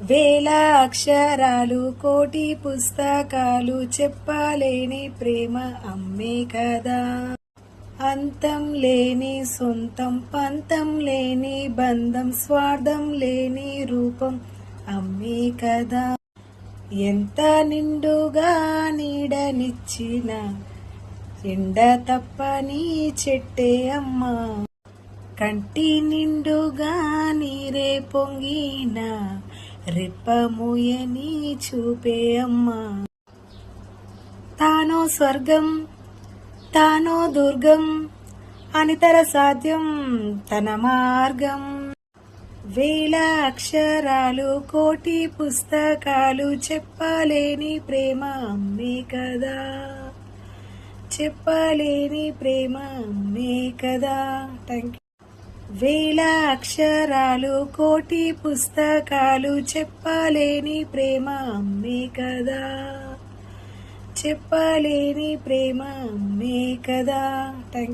వేల అక్షరాలు కోటి పుస్తకాలు చెప్పలేని ప్రేమ అమ్మే కదా. అంతం లేని సొంతం పంతం లేని బంధం స్వార్థం లేని రూపం అమ్మే కదా. ఎంత నిండుగా నీడనిచ్చిన ఎండ తప్పని చెట్టే అమ్మా. కంటి నిండుగా నీరే పొంగిన రెప్పమూయని చూపే అమ్మా. తానో స్వర్గం తానో దుర్గం అనితర సాధ్యం తన మార్గం. వేల అక్షరాలు కోటి పుస్తకాలు చెప్పలేని ప్రేమ అమ్మే కదా. చెప్పలేని ప్రేమ అమ్మే కదా. Thank you. వేల అక్షరాలు కోటి పుస్తకాలు చెప్పలేని ప్రేమ అమ్మే కదా. చెప్పలేని ప్రేమ అమ్మే కదా. Thank you.